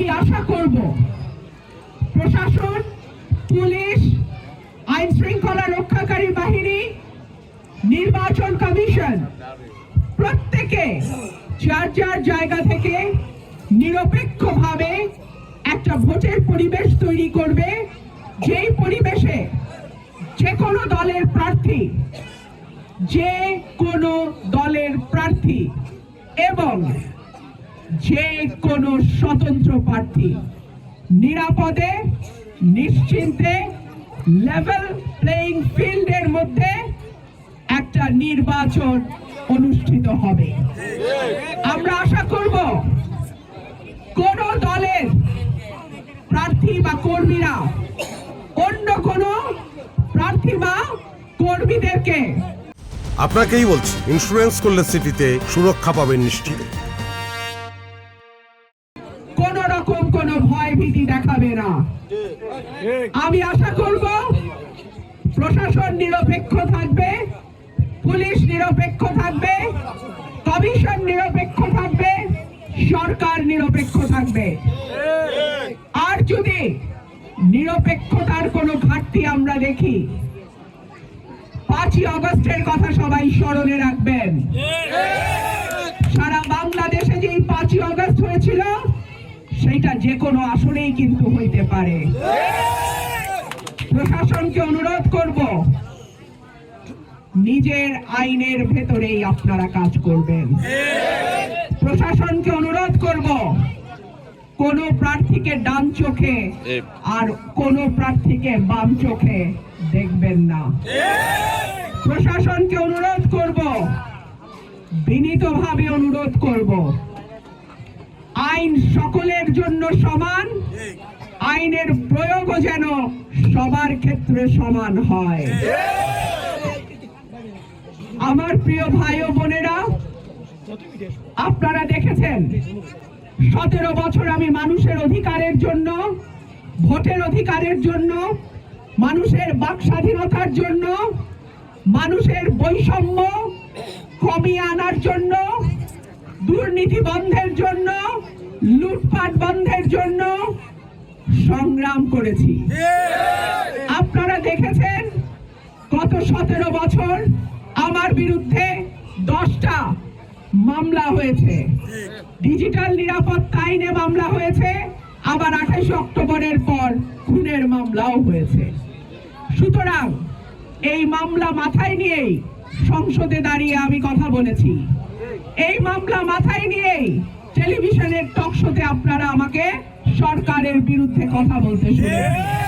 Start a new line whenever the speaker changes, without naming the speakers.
আমি আশা করব প্রশাসন, পুলিশ, আইন শৃঙ্খলা রক্ষাকারী বাহিনী, নির্বাচন কমিশন প্রত্যেকে যার যার জায়গা থেকে নিরপেক্ষভাবে একটা ভোটের পরিবেশ তৈরি করবে, যেই পরিবেশে যে কোনো দলের প্রার্থী এবং যে কোনো স্বতন্ত্র প্রার্থী নিরাপদে নিশ্চিন্তে লেভেল প্লেইং ফিল্ডের মধ্যে একটা নির্বাচন অনুষ্ঠিত হবে। আমরা আশা করব কোন দলের প্রার্থী বা কর্মীরা অন্য কোন প্রার্থী বা কর্মীদেরকে,
আপনাকেই বলছি, ইন্স্যুরেন্স করলে সিটিতে সুরক্ষা পাবেন নিশ্চিত।
কোন রকম কোন ভয় ভীতি দেখাবে না। আমি আশা করব প্রশাসন নিরপেক্ষ থাকবে, পুলিশ নিরপেক্ষ থাকবে, কমিশন নিরপেক্ষ থাকবে, সরকার নিরপেক্ষ থাকবে। আর যদি নিরপেক্ষতার কোনো ঘাটতি আমরা দেখি, 5ই আগস্টের কথা সবাই স্মরণে রাখবেন। সারা বাংলাদেশে যে 5ই আগস্ট হয়েছিল সেটা যে কোনো আসনেই কিন্তু হইতে পারে। প্রশাসনকে অনুরোধ করব নিজের আইনের ভেতরেই আপনারা কাজ করবেন। প্রশাসনকে অনুরোধ করব কোন প্রার্থীকে ডান চোখে আর কোন প্রার্থীকে বাম চোখে দেখবেন না। প্রশাসনকে অনুরোধ করব, বিনীতভাবে অনুরোধ করব, আইন সকলের জন্য সমান, আইনের প্রয়োগও যেন সবার ক্ষেত্রে সমান হয়। আমার প্রিয় ভাই ও বোনেরা, আপনারা দেখেছেন 17 বছর আমি মানুষের অধিকারের জন্য, ভোটের অধিকারের জন্য, মানুষের বাক স্বাধীনতার জন্য, মানুষের বৈষম্য কমিয়ে আনার জন্য, দুর্নীতি বন্ধের জন্য, লুটপাট বন্ধের জন্য সংগ্রাম করেছি। আপনারা দেখেছেন গত 17 বছর আমার বিরুদ্ধে 10টা মামলা হয়েছে। ডিজিটাল নিরাপত্তা আইনে মামলা হয়েছে, আবার 28 অক্টোবরের পর খুনের মামলাও হয়েছে। সুতরাং এই মামলা মাথায় নিয়েই সংসদে দাঁড়িয়ে আমি কথা বলেছি। এই মামলা মাথায় নিয়েই টেলিভিশনের টক শোতে আপনারা আমাকে সরকারের বিরুদ্ধে কথা বলতে শুনেছেন।